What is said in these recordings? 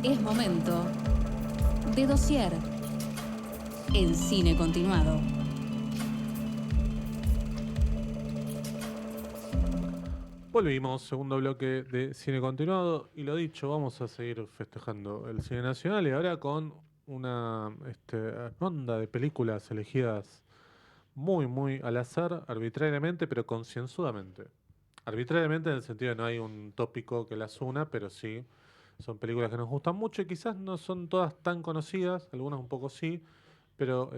Es momento de Dossier en Cine Continuado. Volvimos, segundo bloque de Cine Continuado, y lo dicho, vamos a seguir festejando el cine nacional y ahora con una ronda de películas elegidas muy al azar, arbitrariamente, pero concienzudamente. Arbitrariamente en el sentido de no hay un tópico que las una, pero sí son películas que nos gustan mucho y quizás no son todas tan conocidas, algunas un poco sí, pero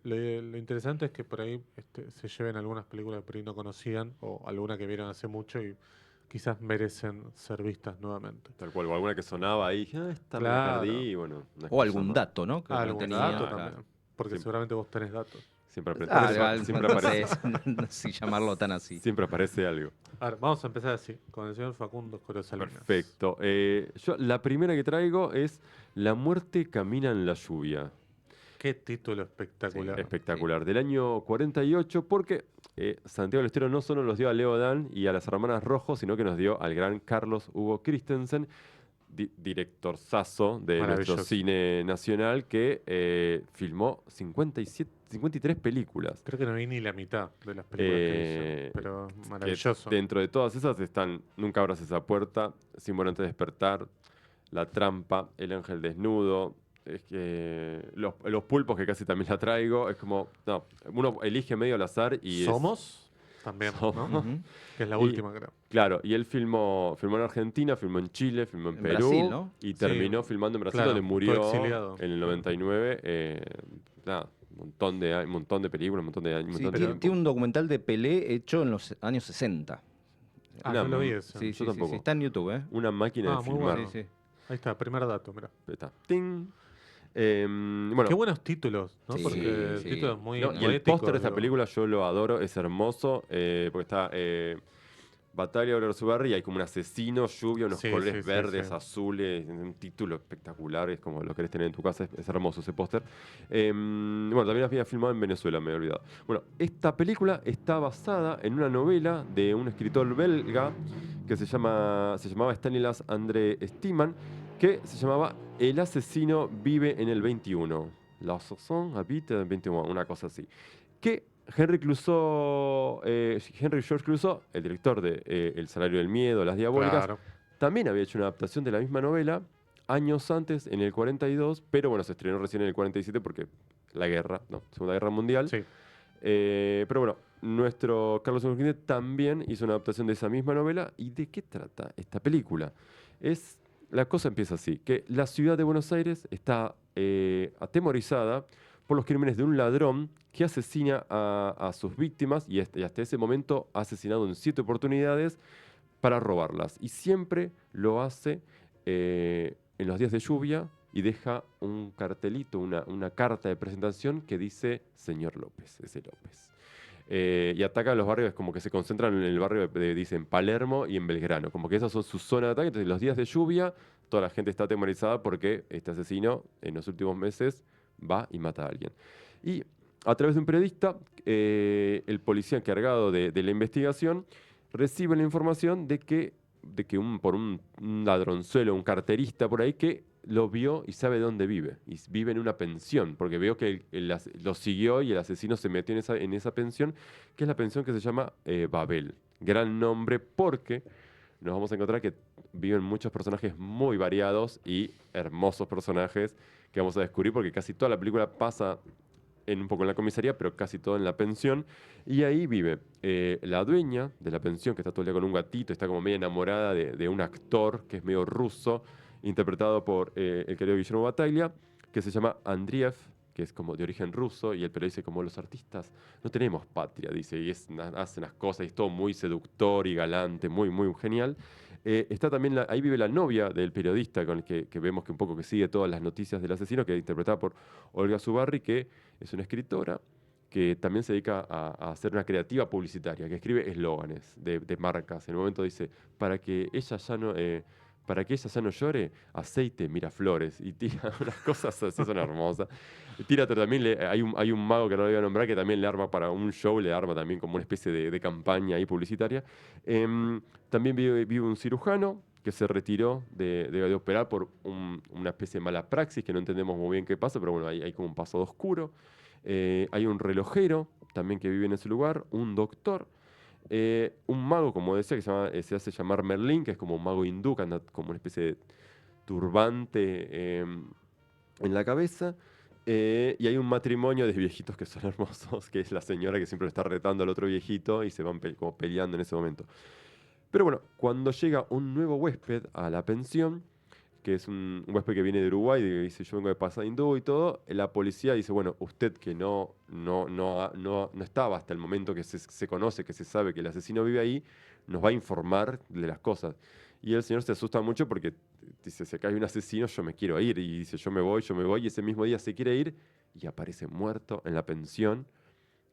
lo interesante es que por ahí se lleven algunas películas que por ahí no conocían o alguna que vieron hace mucho y quizás merecen ser vistas nuevamente. Tal cual, o alguna que sonaba ahí, dije, esta me la Claro. perdí, y bueno, una O excusa algún más. dato, ¿no? Que no Algún tenía. dato Claro. también, porque Siempre. seguramente vos tenés datos. Siempre, Ah, por eso siempre no aparece, sé si llamarlo tan así. siempre aparece algo. A ver, vamos a empezar así, con el señor Facundo Escorio Salinas. Perfecto. La primera que traigo es La muerte camina en la lluvia. Qué título espectacular. Espectacular. Del año 48, porque Santiago del Estero no solo nos dio a Leo Dan y a las hermanas Rojo, sino que nos dio al gran Carlos Hugo Christensen, directorzazo de nuestro Maravilloso. cine nacional, que filmó 53 películas. Creo que no vi ni la mitad de las películas que hizo, pero Que maravilloso. dentro de todas esas están Nunca abras esa puerta, Sin bueno antes de despertar, La trampa, El ángel desnudo. Es que los pulpos, que casi también la traigo, es como, no, uno elige medio al azar y ¿Somos? También, ¿no? Somos. Que es la Y- última, creo. Claro, y él filmó en Argentina, filmó en Chile, filmó en En Perú, Brasil, ¿no? y Sí, terminó filmando en Brasil, claro, donde fue murió exiliado. en el 99. Nada, un montón de películas, un montón de años. Sí, un montón de tiene tiempo. un documental de Pelé hecho en los años 60. Ah, Una- no lo vi ese. Sí, yo sí, sí, tampoco. sí, está en YouTube, ¿eh? Una máquina Ah, de muy filmar. bueno. Sí, sí. Ahí está, primer dato, mira. Ahí está. ¡Ting! Bueno, Qué buenos títulos, ¿no? Sí, Porque sí. títulos muy no, y el poéticos, póster de esta digo. película yo lo adoro, es hermoso, porque está Batalla de Barry y hay como un asesino, lluvia, unos Sí, colores sí, sí, verdes, sí. azules, un título espectacular, es como lo querés tener en tu casa, es hermoso ese póster. Bueno, también había filmado en Venezuela, me he olvidado. Bueno, esta película está basada en una novela de un escritor belga que se llamaba Stanislas André Stiman, que se llamaba El asesino vive en el 21. L'assassin habite en el 21, una cosa así. Que Henry George Clouzot, el director de El salario del miedo, Las diabólicas, Claro. también había hecho una adaptación de la misma novela años antes, en el 42, pero bueno, se estrenó recién en el 47 porque la guerra, no, Segunda Guerra Mundial. Sí. Pero bueno, nuestro Carlos Urquide también hizo una adaptación de esa misma novela. ¿Y de qué trata esta película? La cosa empieza así, que la ciudad de Buenos Aires está atemorizada por los crímenes de un ladrón que asesina a sus víctimas y hasta ese momento ha asesinado en 7 oportunidades para robarlas. Y siempre lo hace en los días de lluvia y deja un cartelito, una carta de presentación que dice Señor López, ese López. Y ataca a los barrios, como que se concentran en el barrio dicen Palermo y en Belgrano, como que esas son sus zonas de ataque. Entonces, los días de lluvia, toda la gente está atemorizada porque este asesino en los últimos meses va y mata a alguien. Y a través de un periodista, el policía encargado de la investigación recibe la información de que por un ladronzuelo, un carterista por ahí, que lo vio y sabe dónde vive. Y vive en una pensión, porque veo que lo siguió y el asesino se metió en esa pensión, que es la pensión que se llama Babel. Gran nombre porque nos vamos a encontrar que viven muchos personajes muy variados y hermosos personajes que vamos a descubrir, porque casi toda la película pasa un poco en la comisaría, pero casi todo en la pensión. Y ahí vive la dueña de la pensión, que está todo el día con un gatito, está como medio enamorada de un actor que es medio ruso, interpretado por el querido Guillermo Bataglia, que se llama Andriev, que es como de origen ruso, y el periodista dice, como los artistas no tenemos patria, dice, y hace unas cosas, y es todo muy seductor y galante, muy genial. Está también, ahí vive la novia del periodista, con el que vemos que un poco que sigue todas las noticias del asesino, que es interpretada por Olga Zubarry, que es una escritora que también se dedica a hacer una creativa publicitaria, que escribe eslóganes de marcas. En el momento dice, para que ella ya no llore, aceite, Miraflores. Y tira unas cosas así, son hermosas. Tira también, hay un mago que no lo voy a nombrar, que también le arma para un show, le arma también como una especie de campaña ahí publicitaria. También vive un cirujano, que se retiró de operar por una especie de mala praxis, que no entendemos muy bien qué pasa, pero bueno, hay como un pasado oscuro. Hay un relojero también que vive en ese lugar, un doctor, un mago, como decía, que se hace llamar Merlín, que es como un mago hindú, que anda como una especie de turbante en la cabeza. Y hay un matrimonio de viejitos que son hermosos, que es la señora que siempre le está retando al otro viejito y se van como peleando en ese momento. Pero bueno, cuando llega un nuevo huésped a la pensión, que es un huésped que viene de Uruguay, y dice, yo vengo de Paysandú y todo, la policía dice, bueno, usted que no estaba hasta el momento que se conoce, que se sabe que el asesino vive ahí, nos va a informar de las cosas. Y el señor se asusta mucho porque dice, si acá hay un asesino, yo me quiero ir. Y dice, yo me voy, y ese mismo día se quiere ir y aparece muerto en la pensión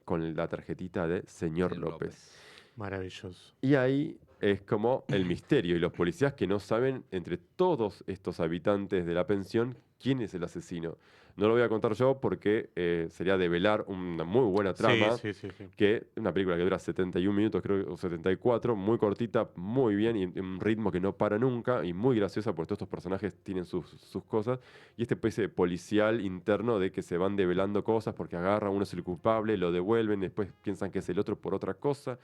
con la tarjetita de Señor López. Maravilloso. Y ahí es como el misterio y los policías que no saben entre todos estos habitantes de la pensión quién es el asesino. No lo voy a contar yo porque sería develar una muy buena trama, Sí. que es una película que dura 71 minutos, creo, o 74, muy cortita, muy bien, y en un ritmo que no para nunca, y muy graciosa porque todos estos personajes tienen sus cosas, y este especie policial interno de que se van develando cosas porque agarran, uno es el culpable, lo devuelven, después piensan que es el otro por otra cosa,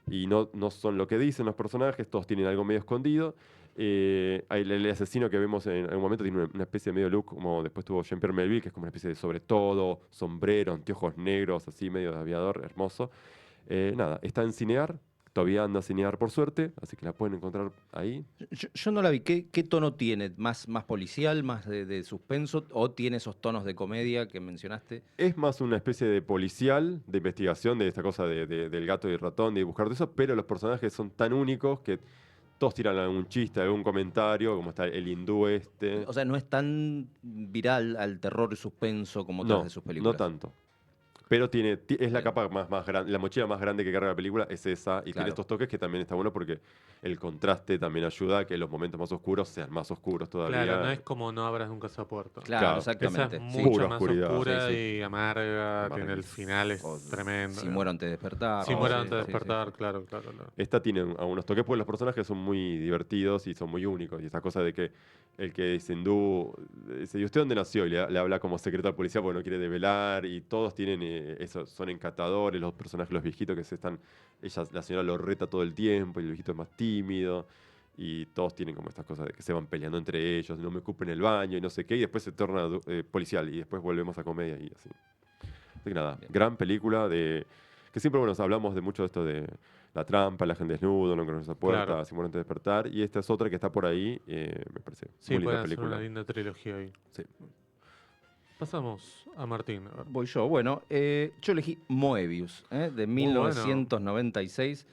y no son lo que dicen los personajes, todos tienen algo medio escondido. El asesino que vemos en algún momento tiene una especie de medio look, como después tuvo Jean-Pierre Melville, que es como una especie de sobre todo, sombrero, anteojos negros, así medio de aviador, hermoso. Nada, está en Cinear, todavía anda a Cinear por suerte, así que la pueden encontrar ahí. Yo no la vi. ¿Qué tono tiene? ¿Más policial, más de suspenso? ¿O tiene esos tonos de comedia que mencionaste? Es más una especie de policial, de investigación, de esta cosa del gato y el ratón, de buscar todo eso, pero los personajes son tan únicos que todos tiran algún chiste, algún comentario, como está el hindú este. O sea, no es tan viral al terror y suspenso como otras de sus películas. No tanto. Pero es la Bien. capa más grande, la mochila más grande que carga la película es esa, y tiene Claro. estos toques que también está bueno porque el contraste también ayuda a que los momentos más oscuros sean más oscuros todavía. Claro, no es como No abras nunca esa puerta. Claro, Claro. exactamente. Esa es Sí. mucho Pura más oscuridad. oscura Sí, sí. y amarga, tiene el final es O tremendo. Si muero antes de despertar. Si ¿no? muero Sí, antes de sí, despertar, sí. claro. Esta tiene algunos toques porque los personajes son muy divertidos y son muy únicos. Y esa cosa de que el que es hindú dice, ¿y usted dónde nació? Y le habla como secreto al policía porque no quiere develar. Y todos tienen eso, son encantadores, los personajes, los viejitos la señora lo reta todo el tiempo y el viejito es más tímido. Y todos tienen como estas cosas de que se van peleando entre ellos, no me ocupen el baño y no sé qué. Y después se torna policial y después volvemos a comedia y así. Así que nada, Bien. gran película que siempre, bueno, hablamos de mucho de esto de la trampa, la gente desnudo, no conoce esa puerta, Claro. si mueren antes de despertar. Y esta es otra que está por ahí, me parece Sí, muy linda pueden hacer película. una linda trilogía ahí. Sí. Pasamos a Martín. A ver. Voy yo. Bueno, yo elegí Moebius, de 1996.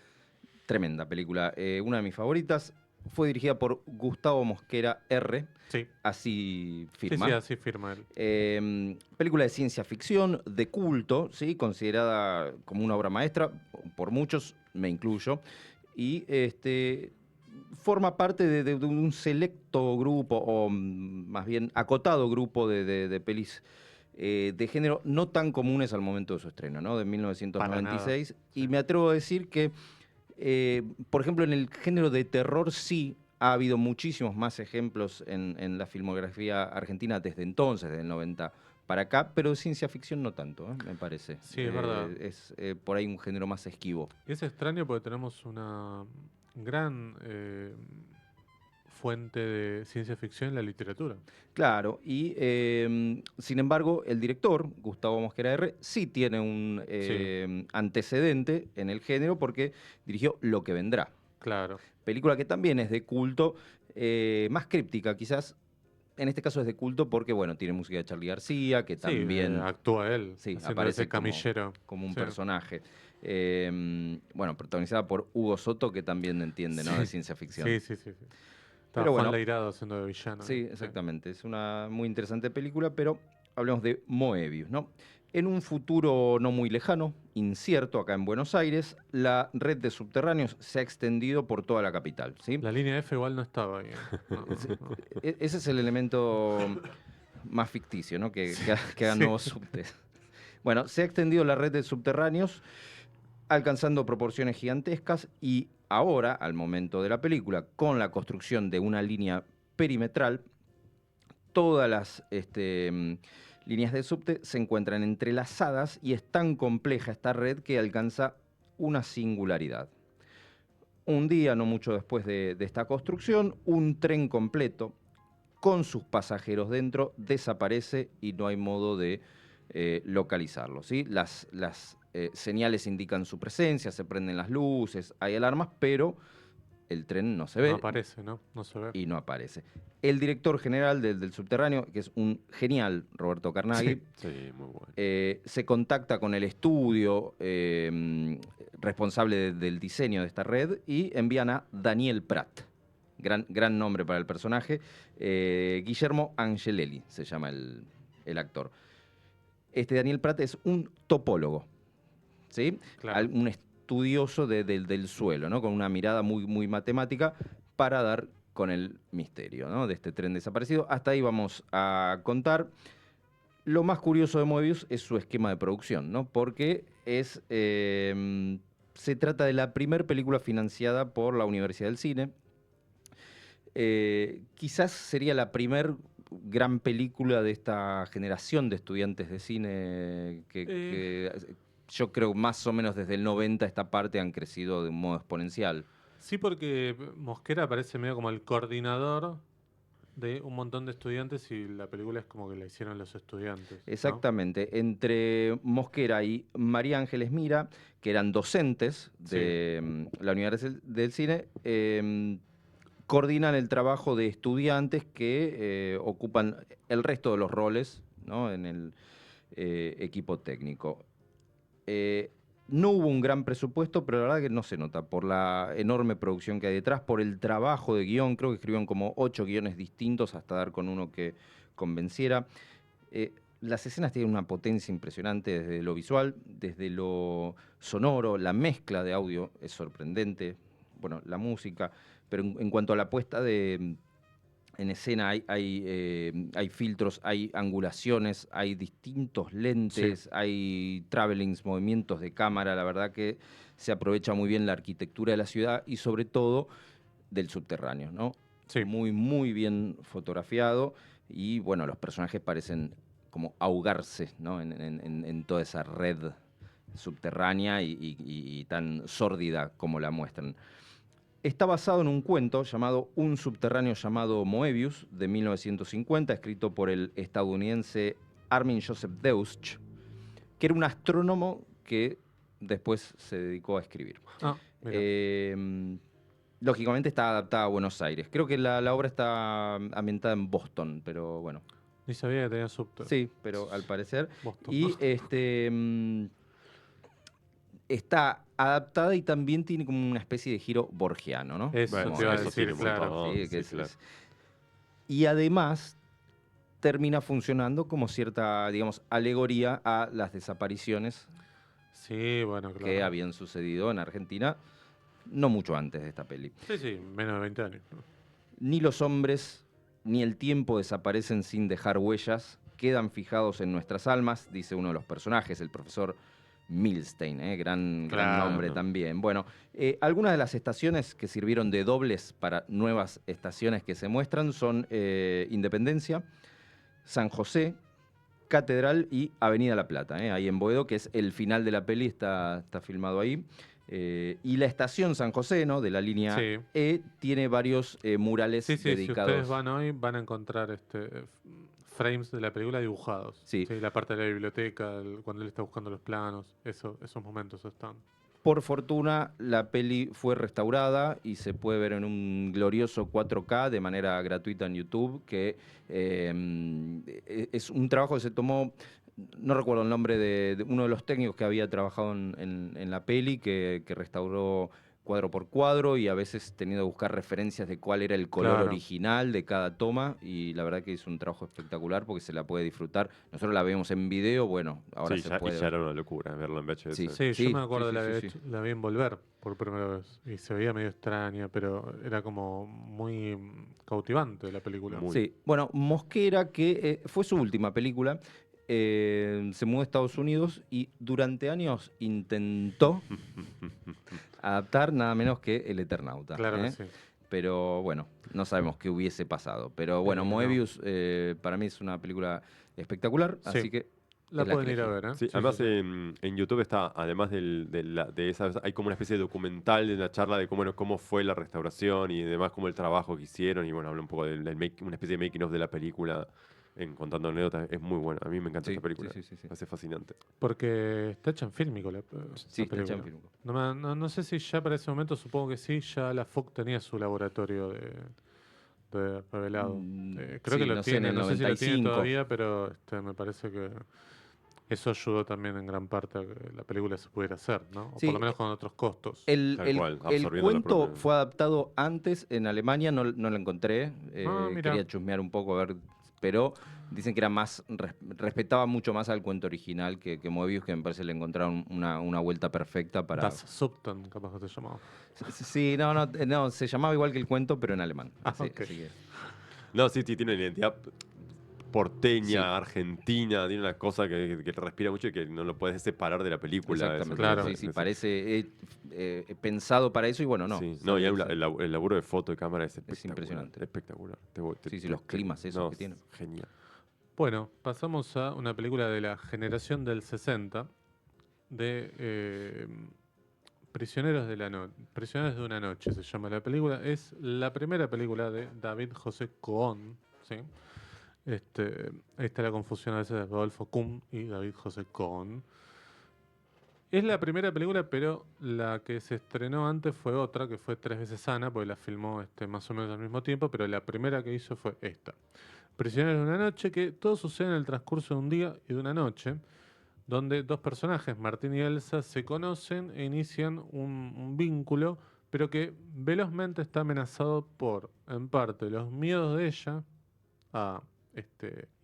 Tremenda película. Una de mis favoritas. Fue dirigida por Gustavo Mosquera R. Sí, Así firma. sí, así firma él. Película de ciencia ficción, de culto, ¿sí? Considerada como una obra maestra por muchos, me incluyo. Y forma parte de un selecto grupo, o más bien acotado grupo de pelis de género no tan comunes al momento de su estreno, ¿no? De 1996. Y sí. me atrevo a decir que, por ejemplo, en el género de terror sí ha habido muchísimos más ejemplos en la filmografía argentina desde entonces, desde el 90 para acá, pero de ciencia ficción no tanto, me parece. Sí, es verdad. Es por ahí un género más esquivo. Y es extraño porque tenemos una gran fuente de ciencia ficción en la literatura. Claro, y sin embargo, el director, Gustavo Mosquera R., sí tiene un antecedente en el género porque dirigió Lo que vendrá. Claro. Película que también es de culto, más críptica quizás. En este caso es de culto porque, bueno, tiene música de Charly García, que también actúa él. sí, haciendo aparece ese camillero. como un Sí. personaje. Bueno, protagonizada por Hugo Soto, que también entiende, ¿no? Sí. De ciencia ficción. Sí. Estaba Pero Juan bueno. Leirado haciendo de villano. Sí, exactamente. Es una muy interesante película, pero hablemos de Moebius, ¿no? En un futuro no muy lejano, incierto, acá en Buenos Aires, la red de subterráneos se ha extendido por toda la capital, ¿sí? La línea F igual no estaba ahí. No. Ese es el elemento más ficticio, ¿no? Que hagan nuevos subtes. Bueno, se ha extendido la red de subterráneos, alcanzando proporciones gigantescas y ahora, al momento de la película, con la construcción de una línea perimetral, todas las líneas de subte se encuentran entrelazadas y es tan compleja esta red que alcanza una singularidad. Un día, no mucho después de esta construcción, un tren completo con sus pasajeros dentro desaparece y no hay modo de localizarlo, ¿sí? Las señales indican su presencia, se prenden las luces, hay alarmas, pero el tren no se ve. No aparece, ¿no? No se ve. Y no aparece. El director general del subterráneo, que es un genial Roberto Carnaghi, Sí, muy bueno. se contacta con el estudio responsable del diseño de esta red y envían a Daniel Pratt. Gran nombre para el personaje. Guillermo Angelelli se llama el actor. Este Daniel Pratt es un topólogo, ¿sí? Claro. Un estudioso del suelo, ¿no? Con una mirada muy matemática para dar con el misterio, ¿no? De este tren desaparecido. Hasta ahí vamos a contar. Lo más curioso de Moebius es su esquema de producción, ¿no? Porque se trata de la primera película financiada por la Universidad del Cine. Quizás sería la primer gran película de esta generación de estudiantes de cine que yo creo más o menos desde el 90 esta parte han crecido de un modo exponencial. Sí, porque Mosquera aparece medio como el coordinador de un montón de estudiantes y la película es como que la hicieron los estudiantes, ¿no? Exactamente. Entre Mosquera y María Ángeles Mira, que eran docentes de la Universidad del Cine, coordinan el trabajo de estudiantes que ocupan el resto de los roles, ¿no? En el equipo técnico. No hubo un gran presupuesto, pero la verdad que no se nota por la enorme producción que hay detrás, por el trabajo de guión. Creo que escribieron como 8 guiones distintos hasta dar con uno que convenciera. Las escenas tienen una potencia impresionante desde lo visual, desde lo sonoro, la mezcla de audio es sorprendente, bueno, la música, pero en cuanto a la puesta en escena hay filtros, hay angulaciones, hay distintos lentes, hay travelings, movimientos de cámara. La verdad que se aprovecha muy bien la arquitectura de la ciudad y sobre todo del subterráneo, ¿no? Sí. Muy bien fotografiado y bueno, los personajes parecen como ahogarse, ¿no? en toda esa red subterránea y tan sórdida como la muestran. Está basado en un cuento llamado Un subterráneo llamado Moebius, de 1950, escrito por el estadounidense Armin Joseph Deutsch, que era un astrónomo que después se dedicó a escribir. Ah, mira. Lógicamente está adaptada a Buenos Aires. Creo que la obra está ambientada en Boston, pero bueno. Ni sabía que tenía subte. Sí, pero al parecer. Boston. Y está adaptada y también tiene como una especie de giro borgiano, ¿no? Eso Bueno, te iba a eso decir, tiene un claro. montón. Sí, que Sí, claro. Y además termina funcionando como cierta, digamos, alegoría a las desapariciones Sí, bueno, claro. que habían sucedido en Argentina no mucho antes de esta peli. Sí, menos de 20 años. Ni los hombres ni el tiempo desaparecen sin dejar huellas, quedan fijados en nuestras almas, dice uno de los personajes, el profesor Milstein, gran Claro. nombre también. Bueno, algunas de las estaciones que sirvieron de dobles para nuevas estaciones que se muestran son Independencia, San José, Catedral y Avenida La Plata, ahí en Boedo, que es el final de la peli, está filmado ahí. Y la estación San José, ¿no? De la línea Sí. E, tiene varios murales Sí, si dedicados. ustedes van hoy van a encontrar frames de la película dibujados. Sí. La parte de la biblioteca, cuando él está buscando los planos, esos momentos están. Por fortuna, la peli fue restaurada y se puede ver en un glorioso 4K de manera gratuita en YouTube, que es un trabajo que se tomó, no recuerdo el nombre de uno de los técnicos que había trabajado en la peli, que restauró cuadro por cuadro y a veces teniendo que buscar referencias de cuál era el color Claro. original de cada toma, y la verdad que es un trabajo espectacular porque se la puede disfrutar. Nosotros la vemos en video, bueno, ahora Sí, se ya, puede y ya era una locura verlo en VHS. Sí. Sí, Sí, yo me acuerdo sí, de sí, sí. la vi en Volver por primera vez. Y se veía medio extraña, pero era como muy cautivante la película. Muy. Sí, bueno, Mosquera, que fue su última película, se mudó a Estados Unidos y durante años intentó adaptar nada menos que El Eternauta. Claro que ¿eh? sí. Pero bueno, no sabemos qué hubiese pasado. Pero bueno, No. Moebius para mí es una película espectacular, Sí. así que La es la que pueden ir a elegí. ver, ¿eh? Sí, Sí, además sí, sí. en YouTube está, además de esa, hay como una especie de documental de una charla de cómo, bueno, cómo fue la restauración y demás, cómo el trabajo que hicieron, y bueno, habla un poco una especie de making of de la película, contando anécdotas, es muy bueno, a mí me encanta Sí, esta película, sí. me hace fascinante. Porque está hecha en fílmico Sí, la está hecha en película. film. No sé si ya para ese momento, supongo que sí, ya la FOC tenía su laboratorio de revelado. Creo que Sí, lo no sé, en tiene, el no sé si lo tiene 95. todavía, pero me parece que eso ayudó también en gran parte a que la película se pudiera hacer, ¿no? O por lo Sí, menos con otros costos. Tal cual, el absorbiendo la cuento propia... fue adaptado antes en Alemania, no lo encontré. Ah, mira. Quería chusmear un poco, a ver, pero dicen que era más, respetaba mucho más al cuento original que Moebius, que me parece le encontraron una vuelta perfecta para. Das Subtan, capaz que se llamaba. Sí, no, se llamaba igual que el cuento, pero en alemán. Ah, Sí, ok. así que. No, sí, sí, tiene una identidad porteña, Sí, argentina, tiene una cosa que te respira mucho y que no lo puedes separar de la película. Eso exactamente. Claro. Sí, parece pensado para eso y bueno, no. Sí, no, y sale- sale- el laburo de foto y cámara es espectacular. impresionante. Espectacular. Sí, los climas esos no, que tiene. Genial. Bueno, pasamos a una película de la generación del 60 de Prisioneros de una noche se llama la película. Es la primera película de David José Cohn, ¿sí? Ahí está la confusión a veces de Rodolfo Kuhn y David José Cohn. Es la primera película, pero la que se estrenó antes fue otra, que fue Tres veces Ana, porque la filmó más o menos al mismo tiempo, pero la primera que hizo fue esta. Prisioneros de una noche, que todo sucede en el transcurso de un día y de una noche, donde dos personajes, Martín y Elsa, se conocen e inician un vínculo, pero que velozmente está amenazado por, en parte, los miedos de ella a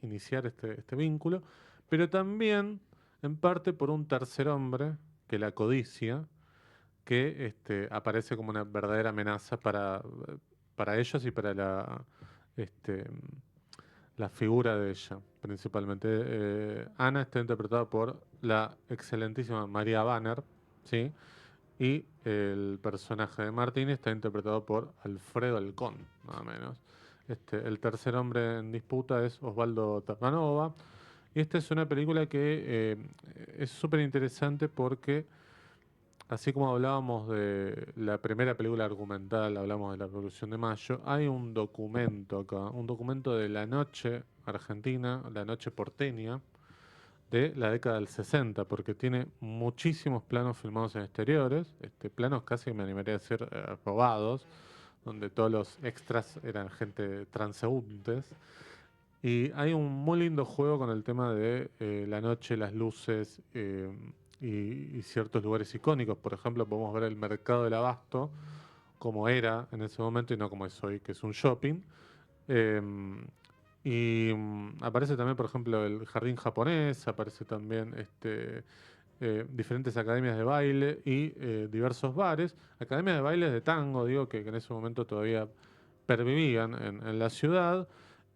iniciar este vínculo, pero también, en parte, por un tercer hombre, que la codicia, que aparece como una verdadera amenaza para ellos y para este, la figura de ella, principalmente. Ana está interpretada por la excelentísima María Banner, ¿sí? Y el personaje de Martín está interpretado por Alfredo Alcón, nada menos. El tercer hombre en disputa es Osvaldo Terranova. Y esta es una película que es súper interesante porque, así como hablábamos de la primera película argumental, hablamos de la Revolución de Mayo, hay un documento acá, un documento de la noche argentina, la noche porteña, de la década del 60, porque tiene muchísimos planos filmados en exteriores, planos casi me animaría a decir robados, donde todos los extras eran gente transeúntes. Y hay un muy lindo juego con el tema de la noche, las luces y ciertos lugares icónicos. Por ejemplo, podemos ver el mercado del abasto como era en ese momento y no como es hoy, que es un shopping. Em, Aparece también, por ejemplo, el jardín japonés, aparece también diferentes academias de baile y diversos bares. Academias de baile de tango, digo, que en ese momento todavía pervivían en la ciudad.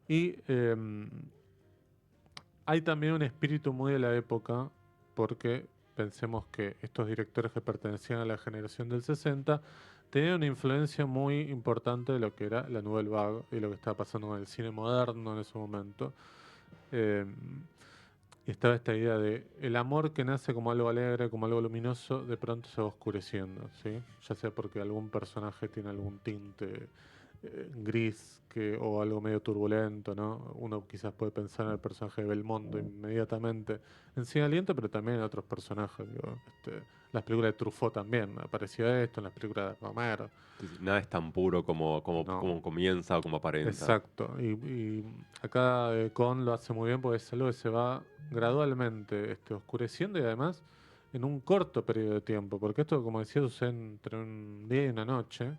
Y hay también un espíritu muy de la época, porque pensemos que estos directores que pertenecían a la generación del 60 tenían una influencia muy importante de lo que era la Nouvelle Vague y lo que estaba pasando con el cine moderno en ese momento. Eh, y estaba esta idea de el amor que nace como algo alegre, como algo luminoso, de pronto se va oscureciendo, ¿sí? Ya sea porque algún personaje tiene algún tinte gris o algo medio turbulento, ¿no? Uno quizás puede pensar en el personaje de Belmondo inmediatamente en Sin Aliento, pero también en otros personajes. Digo, las películas de Truffaut también aparecía esto, en las películas de Romero. Sí, sí, nada es tan puro No, como comienza o como aparenta. exacto. Y acá Con lo hace muy bien porque es algo que se va gradualmente oscureciendo y además en un corto periodo de tiempo, porque esto, como decía, sucede entre un día y una noche.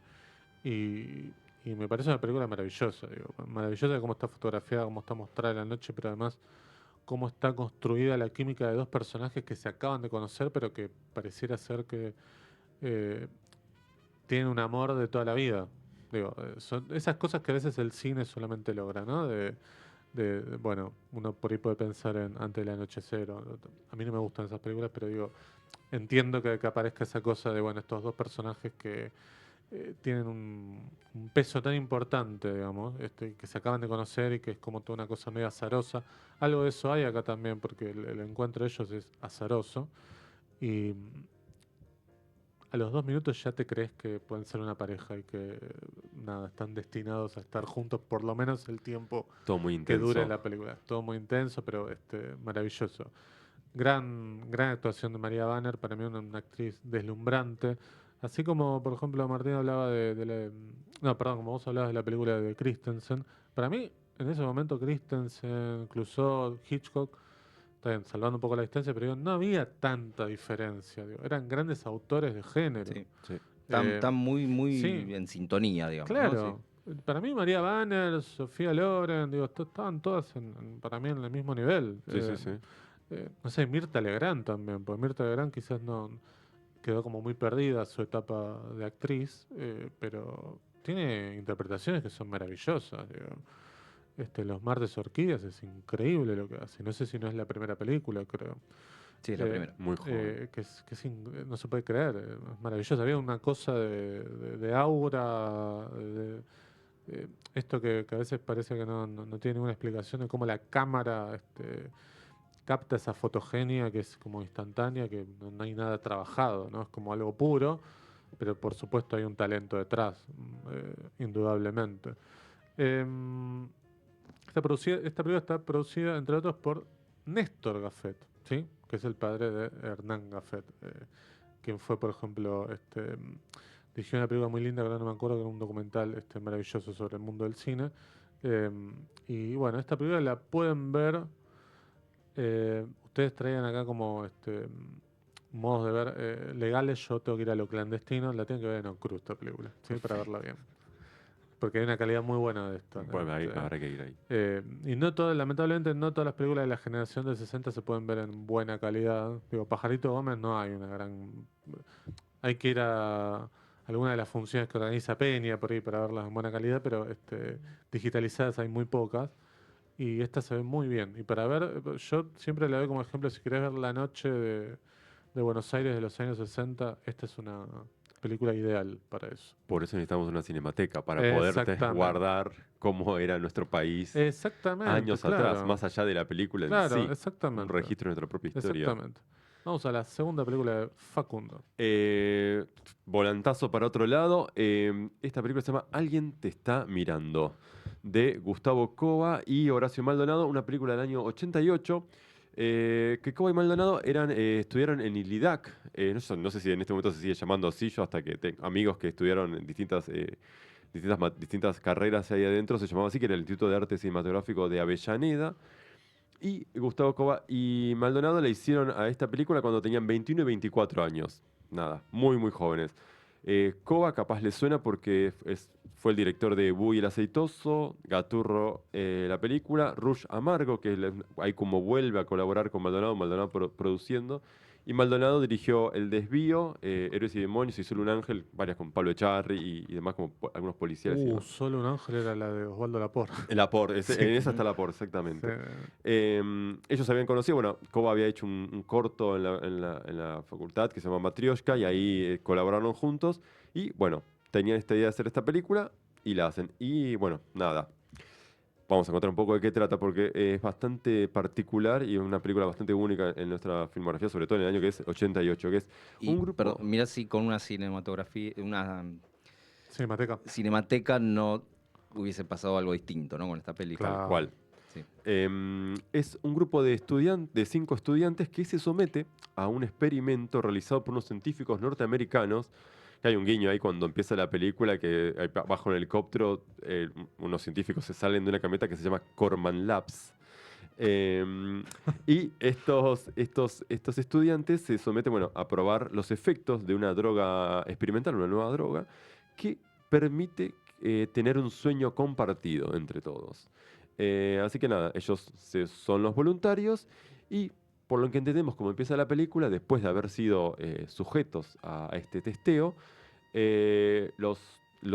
Y, y me parece una película maravillosa, digo, maravillosa de cómo está fotografiada, cómo está mostrada la noche, pero además cómo está construida la química de dos personajes que se acaban de conocer, pero que pareciera ser que eh, tienen un amor de toda la vida. Digo, son esas cosas que a veces el cine solamente logra, ¿no? bueno, uno por ahí puede pensar en Antes del anochecer. A mí no me gustan esas películas, pero digo, entiendo que aparezca esa cosa de, bueno, estos dos personajes que tienen un peso tan importante, digamos, que se acaban de conocer y que es como toda una cosa medio azarosa. Algo de eso hay acá también, porque el encuentro de ellos es azaroso. Y a los 2 minutos ya te crees que pueden ser una pareja y que nada, están destinados a estar juntos por lo menos el tiempo Todo muy que dure intenso. la película. Todo muy intenso, pero maravilloso. Gran actuación de María Banner, para mí una actriz deslumbrante. Así como, por ejemplo, Martín hablaba no, perdón, como vos hablabas de la película de Christensen. Para mí, en ese momento, Christensen, Clouseau, Hitchcock, está bien, salvando un poco la distancia, pero digo, no había tanta diferencia. Digo, eran grandes autores de género. Sí. Sí. Eh, Están sí, muy en sintonía, digamos, ¿no? Sí. claro. Para mí, María Banner, Sofía Loren, digo, estaban todas para mí en el mismo nivel. Sí, sí, sí. No sé, Mirta Legrand también, porque Mirta Legrand quizás no quedó como muy perdida su etapa de actriz, pero tiene interpretaciones que son maravillosas. Digo. Los martes orquídeas es increíble lo que hace. No sé si no es la primera película, creo. Sí, es la primera. Muy joven. No se puede creer, es maravilloso. Había una cosa de aura, esto que a veces parece que no tiene ninguna explicación de cómo la cámara capta esa fotogenia que es como instantánea, que no hay nada trabajado, ¿no? Es como algo puro, pero por supuesto hay un talento detrás, indudablemente. Em, esta película está producida, entre otros, por Néstor Gaffet, ¿sí? Que es el padre de Hernán Gaffet, quien fue, por ejemplo, dirigió una película muy linda, que ahora no me acuerdo, que era un documental maravilloso sobre el mundo del cine. Y bueno, esta película la pueden ver. Ustedes traían acá como modos de ver legales. Yo tengo que ir a lo clandestino. La tienen que ver en Ocruz esta película, ¿sí? Para verla bien. Porque hay una calidad muy buena de esto. Bueno, habrá que ir ahí. Y lamentablemente no todas las películas de la generación del 60 se pueden ver en buena calidad. Digo, Pajarito Gómez no hay una gran... Hay que ir a alguna de las funciones que organiza Peña por ahí para verlas en buena calidad, pero digitalizadas hay muy pocas. Y esta se ve muy bien. Y para ver, yo siempre la doy como ejemplo, si querés ver La Noche de Buenos Aires de los años 60, esta es una película ideal para eso. Por eso necesitamos una cinemateca, para poder Exactamente. guardar cómo era nuestro país Exactamente, años claro. atrás, más allá de la película en Claro, sí. Un exactamente. registro de nuestra propia historia. Exactamente. Vamos a la segunda película de Facundo. Volantazo para otro lado. Esta película se llama Alguien te está mirando, de Gustavo Cova y Horacio Maldonado, una película del año 88. Que Cova y Maldonado estudiaron en el IDAC. No sé si en este momento se sigue llamando así, yo hasta que tengo amigos que estudiaron en distintas carreras ahí adentro, se llamaba así, que era el Instituto de Arte Cinematográfico de Avellaneda. Y Gustavo Cova y Maldonado le hicieron a esta película cuando tenían 21 y 24 años. Nada, muy, muy jóvenes. Cova capaz le suena porque fue el director de Boo y el Aceitoso, Gaturro, la película, Rush Amargo, que ahí como vuelve a colaborar con Maldonado, produciendo. Y Maldonado dirigió El Desvío, Héroes y Demonios y Solo un Ángel, varias con Pablo Echarri y demás, como algunos policiales. Y demás. Solo un ángel era la de Osvaldo Lapor. El Apor, Sí. en esa está el Apor, exactamente. Sí. Ellos habían conocido, bueno, Cova había hecho un corto en la facultad que se llama Matrioshka y ahí colaboraron juntos y bueno, tenían esta idea de hacer esta película y la hacen. Y bueno, nada, vamos a contar un poco de qué trata porque es bastante particular y es una película bastante única en nuestra filmografía, sobre todo en el año que es 88, que es un grupo... Perdón, mira si con una cinematografía, una Cinemateca. cinemateca no hubiese pasado algo distinto, ¿no? Con esta película. Claro. Tal cual. Sí. Es un grupo de 5 estudiantes que se somete a un experimento realizado por unos científicos norteamericanos. Que hay un guiño ahí cuando empieza la película que bajo un helicóptero unos científicos se salen de una camioneta que se llama Corman Labs. Y estos estudiantes se someten a probar los efectos de una droga experimental, una nueva droga, que permite tener un sueño compartido entre todos. Así que nada, ellos son los voluntarios y por lo que entendemos como empieza la película, después de haber sido sujetos a este testeo, los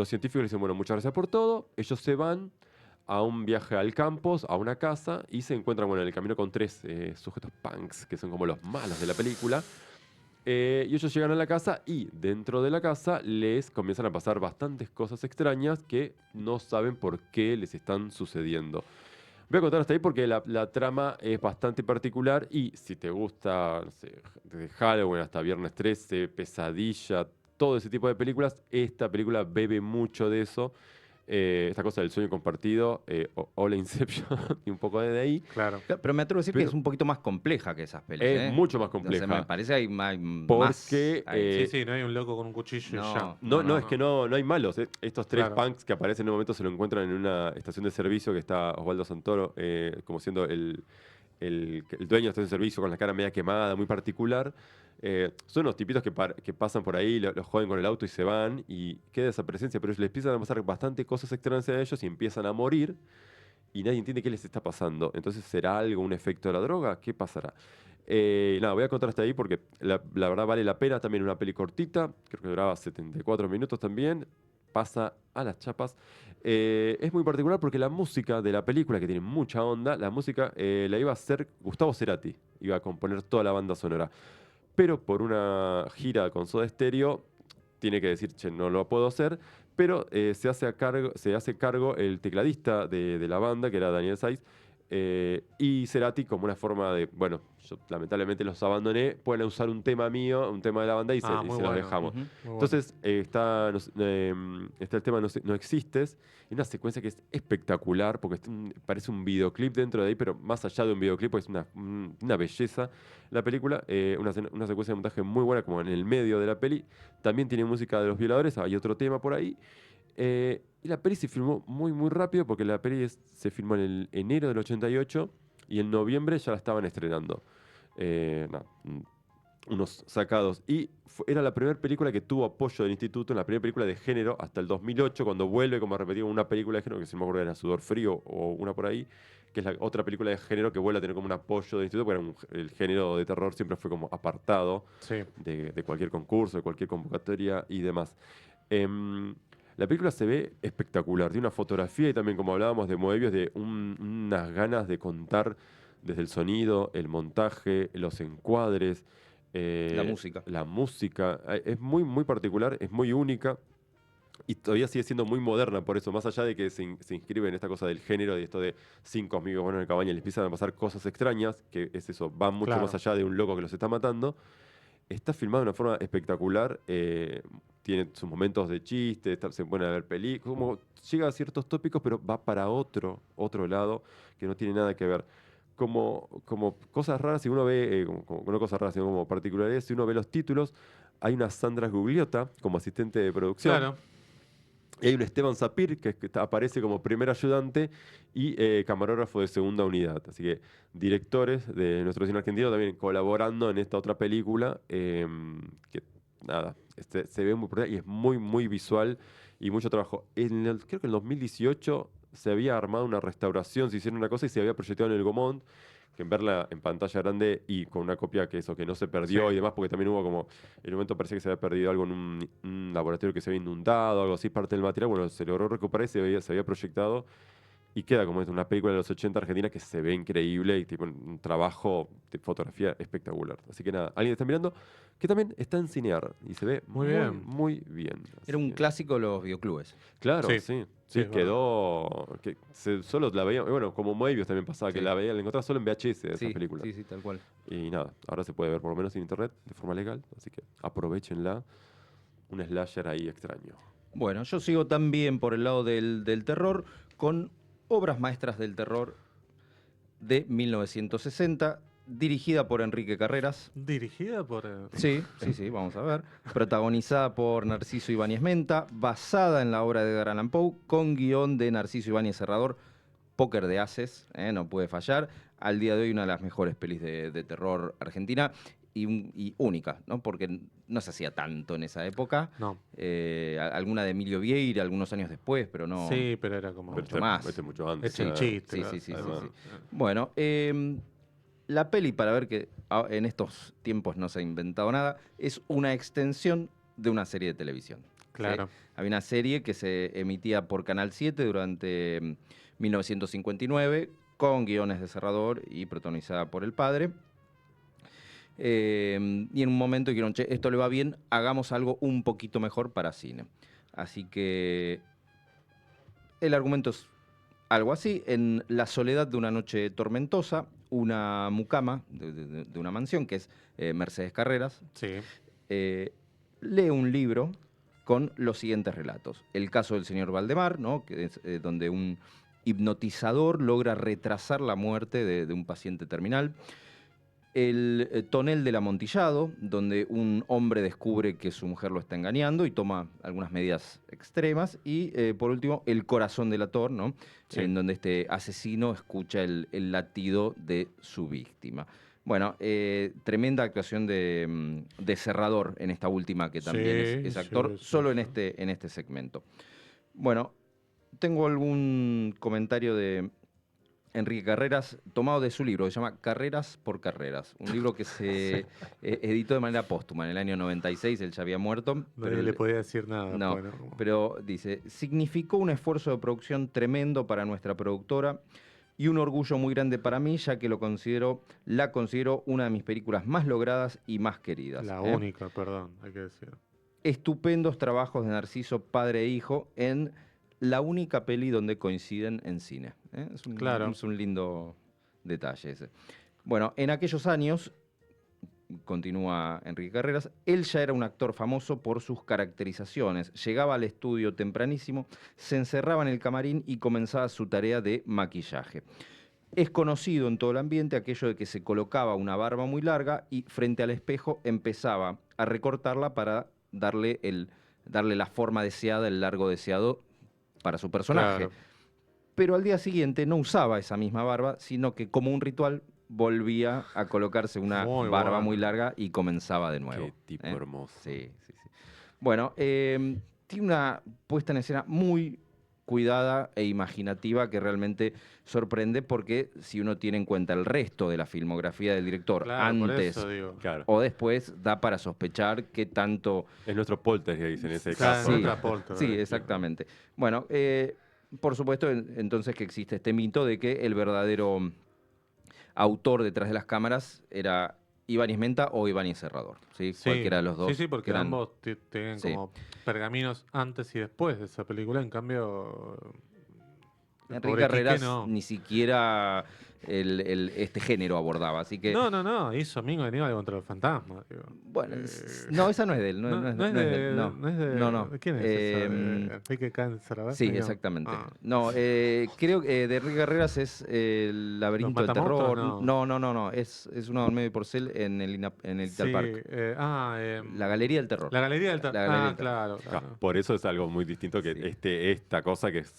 científicos le dicen, bueno, muchas gracias por todo, ellos se van a un viaje al campus, a una casa, y se encuentran en el camino con 3 sujetos punks, que son como los malos de la película. Y ellos llegan a la casa y dentro de la casa les comienzan a pasar bastantes cosas extrañas que no saben por qué les están sucediendo. Voy a contar hasta ahí porque la trama es bastante particular y si te gusta, no sé, desde Halloween hasta Viernes 13, Pesadilla, todo ese tipo de películas, esta película bebe mucho de eso. Esta cosa del sueño compartido o la Inception y un poco de ahí. Claro. Claro, pero me atrevo a decir que es un poquito más compleja que esas pelis. Es mucho más compleja. O sea, me parece hay más. Porque, ahí. Sí, no hay un loco con un cuchillo y ya. No, es que no hay malos. Estos 3 Claro. punks que aparecen en un momento se lo encuentran en una estación de servicio que está Osvaldo Santoro como siendo el dueño de estación de servicio con la cara media quemada, muy particular. Son unos tipitos que pasan por ahí, los joden con el auto y se van y queda esa presencia, pero les empiezan a pasar bastante cosas extrañas a ellos y empiezan a morir y nadie entiende qué les está pasando. Entonces, ¿será algo, un efecto de la droga? ¿Qué pasará? Nada, voy a contar hasta ahí porque la verdad vale la pena. También una peli cortita, creo que duraba 74 minutos también. Pasa a las chapas. Es muy particular porque la música de la película, que tiene mucha onda, la música la iba a hacer Gustavo Cerati, iba a componer toda la banda sonora. Pero por una gira con Soda Stereo, tiene que decir, che, no lo puedo hacer, pero se hace cargo el tecladista de la banda, que era Daniel Saiz, y Cerati, como una forma de, bueno, yo lamentablemente los abandoné, pueden usar un tema mío, un tema de la banda y se muy los bueno. dejamos. Ujú. Muy Entonces está el tema No Existes, y una secuencia que es espectacular, porque parece un videoclip dentro de ahí, pero más allá de un videoclip, es una belleza la película, una secuencia de montaje muy buena, como en el medio de la peli. También tiene música de Los Violadores, hay otro tema por ahí. Y la peli se filmó muy, muy rápido, porque la peli se filmó en el enero del 88 y en noviembre ya la estaban estrenando. Unos sacados. Y era la primera película que tuvo apoyo del instituto, la primera película de género hasta el 2008, cuando vuelve como a repetir una película de género, que si no me acuerdo era Sudor Frío o una por ahí, que es la otra película de género que vuelve a tener como un apoyo del instituto, porque el género de terror siempre fue como apartado Sí. de cualquier concurso, de cualquier convocatoria y demás. La película se ve espectacular, tiene una fotografía y también, como hablábamos de Moebius, de unas ganas de contar desde el sonido, el montaje, los encuadres. La música. La música es muy, muy particular, es muy única y todavía sigue siendo muy moderna por eso, más allá de que se inscribe en esta cosa del género, de esto de 5 amigos van en la cabaña y les empiezan a pasar cosas extrañas, que es eso, va mucho Claro. más allá de un loco que los está matando. Está filmado de una forma espectacular, tiene sus momentos de chiste, se pone a ver películas, como llega a ciertos tópicos, pero va para otro lado que no tiene nada que ver. Como cosas raras, si uno ve, no cosas raras, sino como particularidades, si uno ve los títulos, hay una Sandra Gugliotta como asistente de producción. Claro. Y hay un Esteban Sapir que aparece como primer ayudante y camarógrafo de segunda unidad. Así que directores de nuestro cine argentino también colaborando en esta otra película que nada, se ve muy importante y es muy, muy visual y mucho trabajo. Creo que en el 2018 se había armado una restauración, se hicieron una cosa y se había proyectado en el Gaumont, que en verla en pantalla grande y con una copia que no se perdió Sí. y demás, porque también hubo como, en un momento parecía que se había perdido algo en un laboratorio que se había inundado, algo así, parte del material, bueno, se logró recuperar y se había proyectado y queda como una película de los 80 argentina que se ve increíble y tipo un trabajo de fotografía espectacular. Así que nada, alguien está mirando que también está en Cinear y se ve Muy muy, bien. muy bien. Así Era un que- clásico de los videoclubes. Claro, Sí. sí. Sí, Sí, es quedó. Solo la veía. Bueno, como Moebius también pasaba, que Sí. la encontraba solo en VHS de Sí, esa película. sí, tal cual. Y nada, ahora se puede ver por lo menos en internet de forma legal. Así que aprovechenla. Un slasher ahí extraño. Bueno, yo sigo también por el lado del terror con obras maestras del terror de 1960, dirigida por Enrique Carreras. Dirigida por... Sí, vamos a ver. Protagonizada por Narciso Ibáñez Menta, basada en la obra de Edgar Allan Poe, con guión de Narciso Ibáñez Serrador, Póker de Haces, no puede fallar. Al día de hoy una de las mejores pelis de terror argentina y única, ¿no? Porque no se hacía tanto en esa época. No. Alguna de Emilio Vieira, algunos años después, pero no... Sí, pero era como... Pero mucho más. Este mucho antes. Es el claro. chiste. Sí, claro, sí. además. Bueno, la peli, para ver que en estos tiempos no se ha inventado nada, es una extensión de una serie de televisión. Claro. Había una serie que se emitía por Canal 7 durante 1959, con guiones de Serrador y protagonizada por el padre. Y en un momento dijeron, che, esto le va bien, hagamos algo un poquito mejor para cine. Así que el argumento es algo así. En la soledad de una noche tormentosa, una mucama de una mansión, que es Mercedes Carreras, Sí. lee un libro con los siguientes relatos. El caso del señor Valdemar, ¿no? Que es, donde un hipnotizador logra retrasar la muerte de un paciente terminal. El tonel del amontillado, donde un hombre descubre que su mujer lo está engañando y toma algunas medidas extremas. Y por último, el corazón delator, ¿no? Sí. En donde este asesino escucha el latido de su víctima. Bueno, tremenda actuación de Serrador en esta última, que también Sí, es actor, sí, solo sí. en este segmento. Bueno, tengo algún comentario de Enrique Carreras, tomado de su libro, que se llama Carreras por Carreras, un libro que se editó de manera póstuma en el año 96, él ya había muerto. Nadie pero le podía decir nada. no, bueno. pero dice, significó un esfuerzo de producción tremendo para nuestra productora y un orgullo muy grande para mí, ya que la considero una de mis películas más logradas y más queridas. La única, perdón, hay que decir. Estupendos trabajos de Narciso, padre e hijo, en la única peli donde coinciden en cine. Claro. Es un lindo detalle ese. Bueno, en aquellos años, continúa Enrique Carreras, él ya era un actor famoso por sus caracterizaciones. Llegaba al estudio tempranísimo, se encerraba en el camarín y comenzaba su tarea de maquillaje. Es conocido en todo el ambiente aquello de que se colocaba una barba muy larga y frente al espejo empezaba a recortarla para darle la forma deseada, el largo deseado para su personaje. Claro. Pero al día siguiente no usaba esa misma barba, sino que como un ritual volvía a colocarse una Muy barba bueno. muy larga y comenzaba de nuevo. Qué tipo hermoso. Sí. Bueno, tiene una puesta en escena muy cuidada e imaginativa que realmente sorprende, porque si uno tiene en cuenta el resto de la filmografía del director Claro, por antes eso digo. Claro. o después, da para sospechar qué tanto... Es nuestro poltergeist en ese Claro, caso. Sí, otra poltergeist, sí, exactamente. Bueno, por supuesto, entonces que existe este mito de que el verdadero autor detrás de las cámaras era Ibáñez Menta o Ibáñez Serrador, ¿sí? Sí, Cualquiera de los dos. Sí, porque que eran- ambos tienen Sí. como pergaminos antes y después de esa película. En cambio, el Enrique pobre Quique Carreras no. ni siquiera este género abordaba, así que... No, hizo Mingo Aníbal contra los fantasmas. Digo. Bueno, Eh, no, esa no es de él. No, no, no es, no es no es de de, él, no. no es de- No, no. ¿Quién es esa? Enrique Cáncer, ¿verdad? Sí, Digo. exactamente. Ah. No, creo que de Enrique Carreras es el Laberinto ¿Los del Terror. Matamonstruos? No. Es uno del medio y porcel en el Ital Sí, Park. La Galería del Terror. La Galería del Terror. La Galería Ah, del Terror. claro. Claro, por eso es algo muy distinto que Sí. esta cosa que es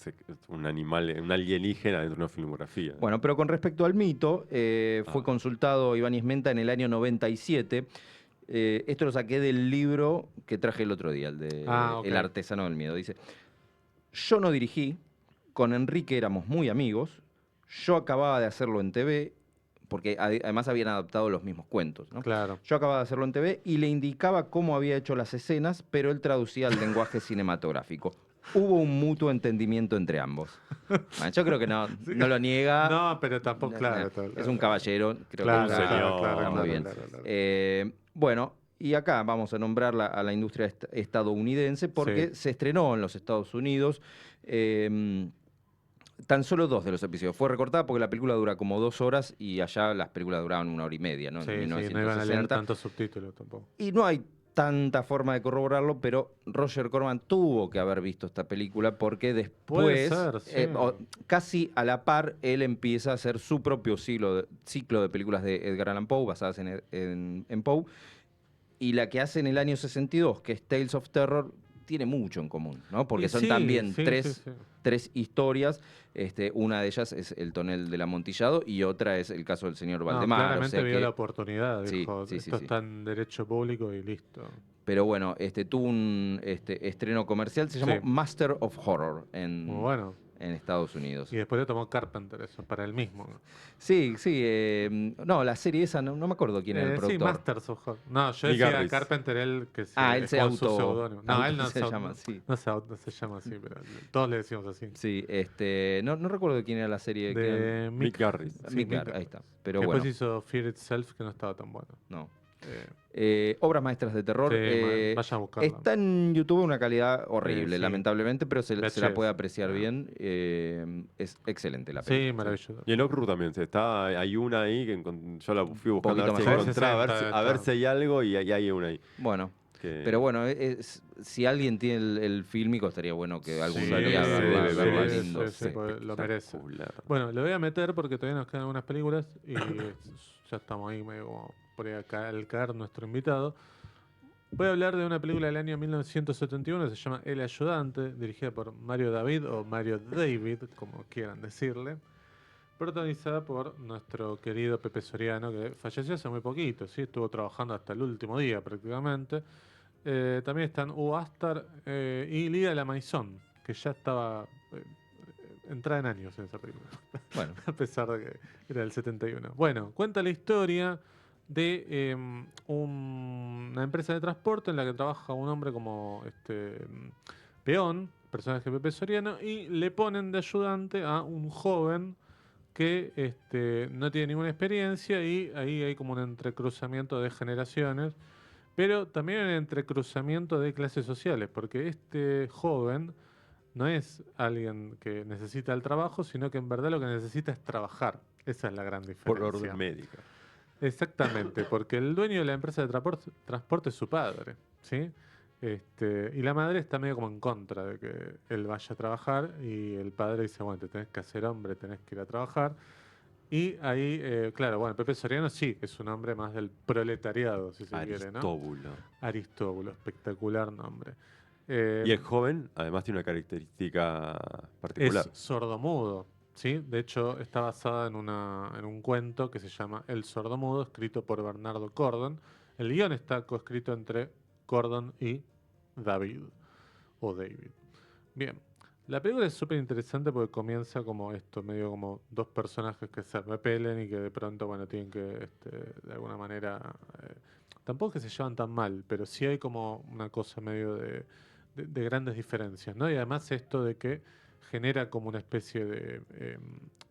un animal, un alienígena dentro de una filmografía. Bueno, pero con respecto al mito, fue consultado Ibáñez Menta en el año 97. Esto lo saqué del libro que traje el otro día, el de Ok. El artesano del miedo. Dice, yo no dirigí, con Enrique éramos muy amigos, yo acababa de hacerlo en TV, porque además habían adaptado los mismos cuentos, ¿no? Claro. Yo acababa de hacerlo en TV y le indicaba cómo había hecho las escenas, pero él traducía al lenguaje cinematográfico. Hubo un mutuo entendimiento entre ambos. Bueno, yo creo que no lo niega. No, pero tampoco, claro. Es un caballero, creo Claro, que un está, señor. está muy bien. Bueno, y acá vamos a nombrar a la industria estadounidense porque Sí. se estrenó en los Estados Unidos. Tan solo 2 de los episodios. Fue recortada porque la película dura como 2 horas y allá las películas duraban 1 hora y media, ¿no? Sí, En sí, no iban a leer 1960. tantos subtítulos tampoco. Y no hay tanta forma de corroborarlo, pero Roger Corman tuvo que haber visto esta película porque Puede después, ser, sí. casi a la par, él empieza a hacer su propio ciclo de películas de Edgar Allan Poe, basadas en Poe. Y la que hace en el año 62, que es Tales of Terror, tiene mucho en común, ¿no? Porque Y son sí, también sí, tres sí. historias. Una de ellas es el tonel del amontillado y otra es el caso del señor No, Valdemar. claramente o sea vio que- la oportunidad, Sí, dijo, sí, esto sí. está en derecho público y listo. Pero bueno, tuvo un estreno comercial, se llamó Sí. Master of Horror Muy bueno. en Estados Unidos. Y después le tomó Carpenter eso, para él mismo. ¿No? Sí, no, la serie esa, no me acuerdo quién era el Sí, productor. Masters of Horror. No, yo Nick decía Garris. Carpenter, él que se, Él se con su auto... seudónimo. No, él no se llama así. no se llama así, pero todos le decimos así. Sí, no recuerdo de quién era la serie. De Mick Garris. sí, Mick Mick Garris, ahí está. Pero que bueno, después hizo Fear Itself, que no estaba tan bueno. no. Eh, Obras maestras de terror. sí, vayan a buscarla. Está en YouTube una calidad horrible, sí. lamentablemente, pero se la puede VHS. apreciar bien. Es excelente la película. Sí, maravilloso. Y en Okru también, hay una ahí que yo la fui buscando a ver poquito si mejor. encontraba, a ver si hay algo y hay una ahí. Bueno, Que- pero bueno, si alguien tiene el fílmico, estaría bueno que algún Sí, día sí, verla sí, lindo. sí, porque lo merece. Espectacular. Bueno, lo voy a meter porque todavía nos quedan algunas películas y ya estamos ahí medio como por ahí al caer nuestro invitado. Voy a hablar de una película del año 1971, se llama El Ayudante, dirigida por Mario David o Mario David, como quieran decirle, protagonizada por nuestro querido Pepe Soriano, que falleció hace muy poquito, ¿sí? Estuvo trabajando hasta el último día prácticamente. También están Hugo Astar y Lidia la Maison, que ya estaba entrada en años en esa película, Bueno, a pesar de que era del 71. Bueno, cuenta la historia de una empresa de transporte en la que trabaja un hombre como peón, personaje de Pepe Soriano, y le ponen de ayudante a un joven que no tiene ninguna experiencia y ahí hay como un entrecruzamiento de generaciones, pero también un entrecruzamiento de clases sociales, porque este joven no es alguien que necesita el trabajo, sino que en verdad lo que necesita es trabajar. Esa es la gran diferencia. Por orden médica. Exactamente, porque el dueño de la empresa de transporte es su padre, ¿sí? Y la madre está medio como en contra de que él vaya a trabajar y el padre dice, bueno, te tenés que hacer hombre, tenés que ir a trabajar. Y ahí, claro, bueno, Pepe Soriano sí, es un hombre más del proletariado, si se quiere, ¿no? Aristóbulo. Aristóbulo, espectacular nombre. Y el joven, además, tiene una característica particular. Es sordomudo, ¿sí? De hecho, está basada en un cuento que se llama El sordomudo, escrito por Bernardo Cordon. El guión está coescrito entre Cordon y David, o David. Bien, la película es súper interesante porque comienza como esto, medio como dos personajes que se repelen y que de pronto, bueno, tienen que, de alguna manera, tampoco es que se llevan tan mal, pero sí hay como una cosa medio de grandes diferencias, ¿no? Y además esto de que genera como una especie de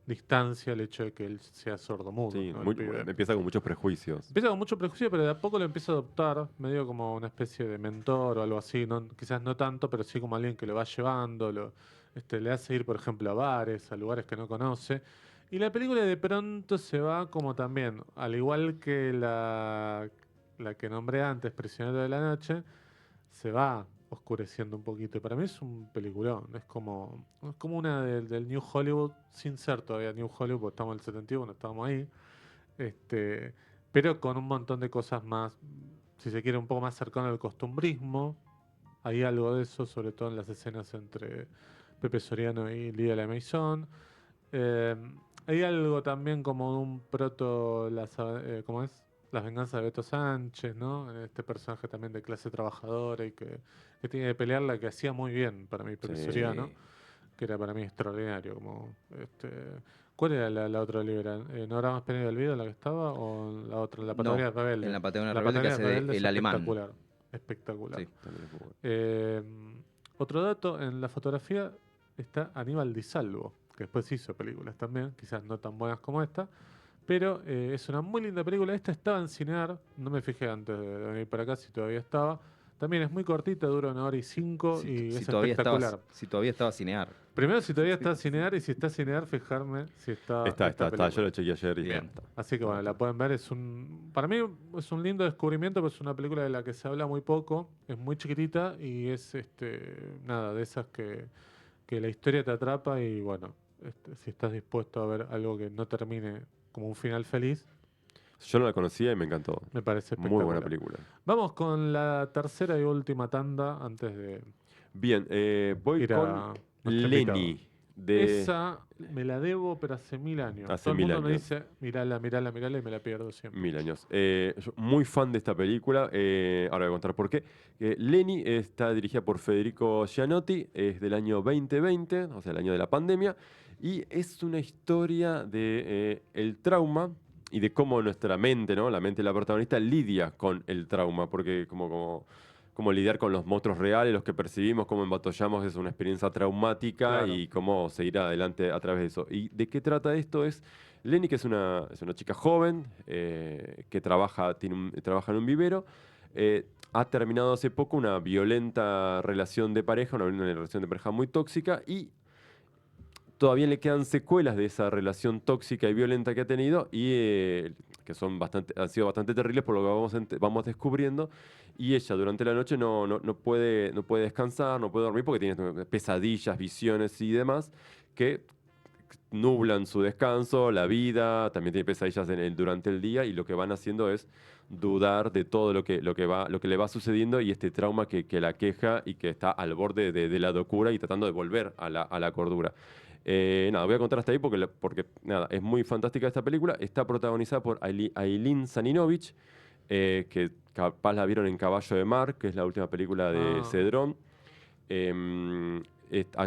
distancia el hecho de que él sea sordomudo. Sí, ¿no? El pibe. empieza con muchos prejuicios. Empieza con mucho prejuicio, pero de a poco lo empieza a adoptar, medio como una especie de mentor o algo así, no, quizás no tanto, pero sí como alguien que lo va llevando, le hace ir, por ejemplo, a bares, a lugares que no conoce. Y la película de pronto se va como también, al igual que la que nombré antes, Prisionero de la Noche, se va oscureciendo un poquito. Y para mí es un peliculón. Es como una del New Hollywood, sin ser todavía New Hollywood, porque estamos en el 71, estamos ahí. Pero con un montón de cosas más, si se quiere, un poco más cercano al costumbrismo. Hay algo de eso, sobre todo en las escenas entre Pepe Soriano y Lidia la Maison. Hay algo también como de un proto, ¿cómo es? Las venganzas de Beto Sánchez, ¿no? Este personaje también de clase trabajadora y que tiene que pelear la que hacía muy bien para mí Pepe Sí. Soriano, que era para mí extraordinario. ¿Cuál era la otra liberal? ¿No habrá más pena y olvido en la que estaba? ¿O la otra, en la Patagonia Rebelde? En la Patagonia La Rebelde que hace Patagonia Rebelde de es el alemán. Espectacular. Espectacular. Sí. También es muy bueno. Otro dato, en la fotografía está Aníbal Di Salvo, que después hizo películas también, quizás no tan buenas como esta, pero es una muy linda película. Esta estaba en Cinear, no me fijé antes de venir para acá si todavía estaba. También es muy cortita, dura 1 hora y 5 y es espectacular. Si todavía estaba Cinear. Primero, si todavía está Cinear, y si está Cinear, fijarme si está. Está. esta Yo película. lo chequeé ayer y Bien. está. Así que bueno, la pueden ver. Para mí es un lindo descubrimiento, pero es una película de la que se habla muy poco. Es muy chiquitita y es nada, de esas que la historia te atrapa y bueno, si estás dispuesto a ver algo que no termine como un final feliz, Yo no la conocía y me encantó. me parece Muy espectacular. buena película. Vamos con la tercera y última tanda antes de Bien, voy ir a con nuestro Lenny, Esa me la debo, pero hace 1000 años. Hace Todo el 1000 mundo me años. dice, mirala, mirala, mirala, y me la pierdo siempre. 1000 años. Yo muy fan de esta película. Ahora voy a contar por qué. Lenny está dirigida por Federico Gianotti. Es del año 2020, o sea, el año de la pandemia. Y es una historia de el trauma y de cómo nuestra mente, ¿no? La mente de la protagonista lidia con el trauma. Porque como lidiar con los monstruos reales, los que percibimos, cómo embatollamos, es una experiencia traumática Claro. y cómo seguir adelante a través de eso. ¿Y de qué trata esto? Lenny, que es una chica joven que trabaja en un vivero, ha terminado hace poco una violenta relación de pareja, una relación de pareja muy tóxica y todavía le quedan secuelas de esa relación tóxica y violenta que ha tenido y que han sido bastante terribles por lo que vamos descubriendo. Y ella durante la noche no puede descansar, no puede dormir porque tiene pesadillas, visiones y demás que nublan su descanso, la vida, también tiene pesadillas durante el día y lo que van haciendo es dudar de todo lo que le va sucediendo y este trauma que la queja y que está al borde de la locura y tratando de volver a la cordura. Nada, voy a contar hasta ahí porque nada, es muy fantástica esta película. Está protagonizada por Ailín Saninovich, que capaz la vieron en Caballo de Mar, que es la última película de Ah. Cedrón.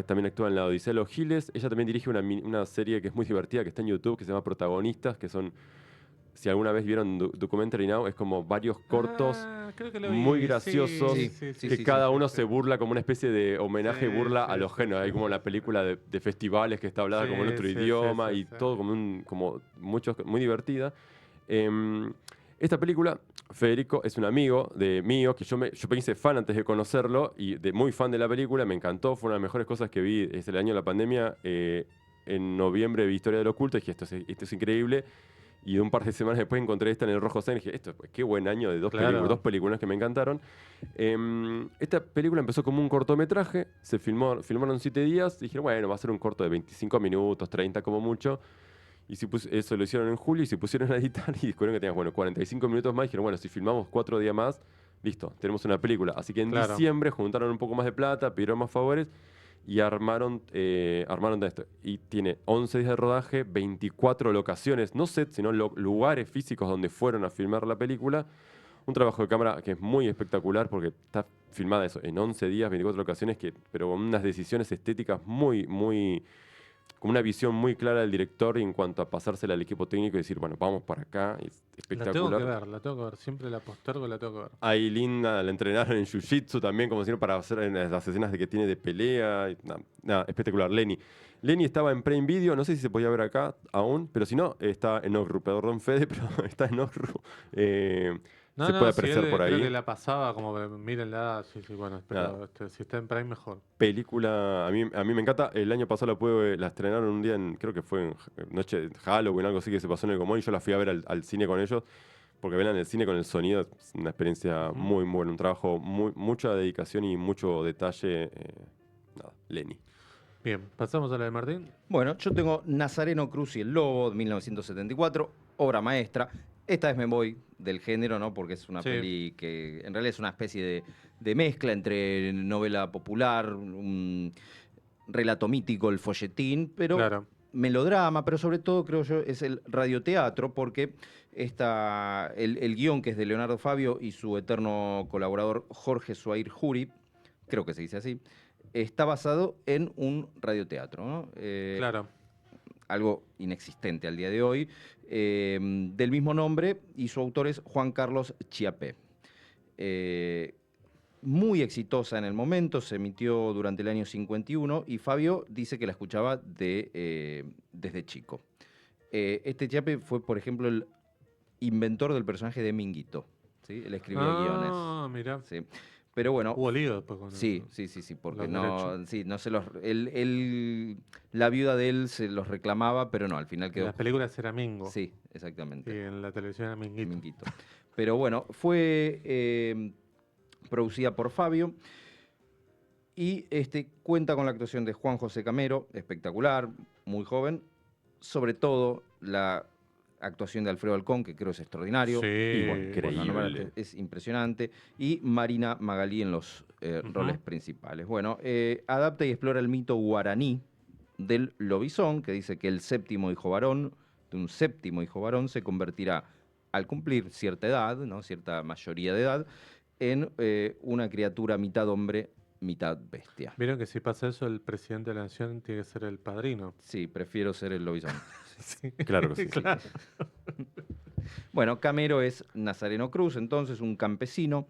También actúa en La Odisea de los Giles. Ella también dirige una serie que es muy divertida, que está en YouTube, que se llama Protagonistas, que son, si alguna vez vieron Documentary Now, es como varios cortos Creo que lo vi. muy Sí, graciosos, Sí, sí, sí, que sí, cada sí, uno sí. se burla como una especie de homenaje, Sí, burla sí, a los sí, géneros. sí, Hay como sí. la película de festivales que está hablada como en Sí, otro sí, sí, idioma sí, y sí. todo como muy divertida. Esta película, Federico es un amigo mío que yo me hice fan antes de conocerlo y muy fan de la película, me encantó, fue una de las mejores cosas que vi desde el año de la pandemia. En noviembre vi Historia del Oculto y dije, esto es increíble. Y un par de semanas después encontré esta en el Rojo Zen y dije, qué buen año de Claro. dos películas que me encantaron. Esta película empezó como un cortometraje, filmaron 7 días, y dijeron, bueno, va a ser un corto de 25 minutos, 30 como mucho. Y eso lo hicieron en julio y se pusieron a editar y descubrieron que tenían, bueno, 45 minutos más. Y dijeron, bueno, si filmamos 4 días más, listo, tenemos una película. Así que en Claro. diciembre juntaron un poco más de plata, pidieron más favores y armaron de esto. Y tiene 11 días de rodaje, 24 locaciones, no sets, sino lugares físicos donde fueron a filmar la película. Un trabajo de cámara que es muy espectacular porque está filmada eso en 11 días, 24 locaciones, pero con unas decisiones estéticas con una visión muy clara del director en cuanto a pasársela al equipo técnico y decir, bueno, vamos para acá, es La tengo que espectacular. ver, la tengo que ver. Siempre la postergo, la tengo que ver. A Aileen la entrenaron en Jiu-Jitsu también, como si para hacer en las escenas de que tiene de pelea. Nada, espectacular. Lenny estaba en Prime Video, no sé si se podía ver acá aún, pero si no, está en Ogru. Perdón, Fede, pero está en Ogru. No, Se no, puede si apreciar él, por creo ahí. que la pasaba, como mírenla, sí, bueno, pero Nada. si está en Prime, mejor. Película, a mí me encanta. El año pasado la estrenaron un día, creo que fue en noche de Halloween, algo así que se pasó en el Gomón y yo la fui a ver al cine con ellos. Porque verla en el cine con el sonido es una experiencia Ujú. muy buena, un trabajo, mucha dedicación y mucho detalle. Nada, Lenny. Bien, pasamos a la de Martín. Bueno, yo tengo Nazareno Cruz y el Lobo, de 1974, obra maestra. Esta vez me voy del género, ¿no? Porque es una Sí. peli que en realidad es una especie de mezcla entre novela popular, un relato mítico, el folletín, pero Claro. melodrama, pero sobre todo creo yo es el radioteatro, porque el guión que es de Leonardo Fabio y su eterno colaborador Jorge Suair Juri, creo que se dice así, está basado en un radioteatro, ¿no? Claro. Algo inexistente al día de hoy, del mismo nombre, y su autor es Juan Carlos Chiapé. Muy exitosa en el momento, se emitió durante el año 51 y Fabio dice que la escuchaba desde chico. Este Chiapé fue, por ejemplo, el inventor del personaje de Minguito, ¿sí? Él escribía guiones. Ah, mira. ¿Sí? Pero bueno, Hubo lío después con sí, porque los no, derechos. sí, no se los, la viuda de él se los reclamaba, pero no, al final En quedó. las películas era Mingo. Sí, Y exactamente. en la televisión era Minguito. Minguito. Pero bueno, fue producida por Fabio y cuenta con la actuación de Juan José Camero, espectacular, muy joven, sobre todo la actuación de Alfredo Alcón, que creo es extraordinario. Sí. Increíble. Es impresionante. Y Marina Magalí en los roles principales. Bueno, adapta y explora el mito guaraní, del lobizón, que dice que el séptimo hijo varón, de un séptimo hijo varón, se convertirá al cumplir cierta edad, ¿no? Cierta mayoría de edad, en una criatura mitad hombre, mitad bestia. Vieron que si pasa eso, el presidente de la nación tiene que ser el padrino. Sí, prefiero ser el lobizón. Sí. Claro que sí. Claro. Bueno, Camero es Nazareno Cruz, entonces un campesino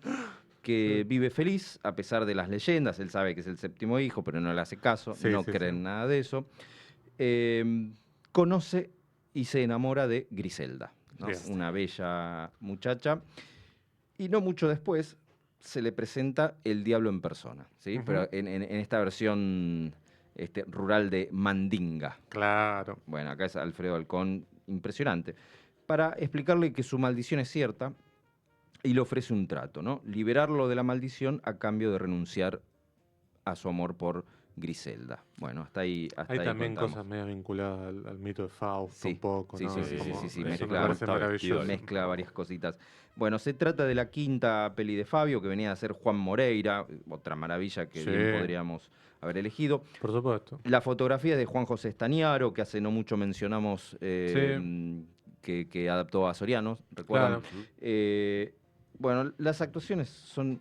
que vive feliz a pesar de las leyendas. Él sabe que es el séptimo hijo, pero no le hace caso, Sí, no sí, cree sí. en nada de eso. Conoce y se enamora de Griselda, ¿no? Bien. Una bella muchacha. Y no mucho después se le presenta el diablo en persona, ¿sí? Ujú. Pero en esta versión rural de Mandinga. Claro. Bueno, acá es Alfredo Halcón, impresionante, para explicarle que su maldición es cierta y le ofrece un trato, ¿no? Liberarlo de la maldición a cambio de renunciar a su amor por Griselda. Bueno, hasta ahí Hay también contamos. cosas medio vinculadas al mito de Fausto, Sí, un poco, sí, ¿no? sí, Es sí, como- sí, sí, eso me mezcla- parece está maravilloso. vestido Mezcla varias cositas. Bueno, se trata de la quinta peli de Fabio, que venía a ser Juan Moreira, otra maravilla que Sí. bien podríamos haber elegido. Por supuesto. La fotografía es de Juan José Estañaro, que hace no mucho mencionamos que adaptó a Soriano, ¿recuerdan? Claro. Bueno, las actuaciones son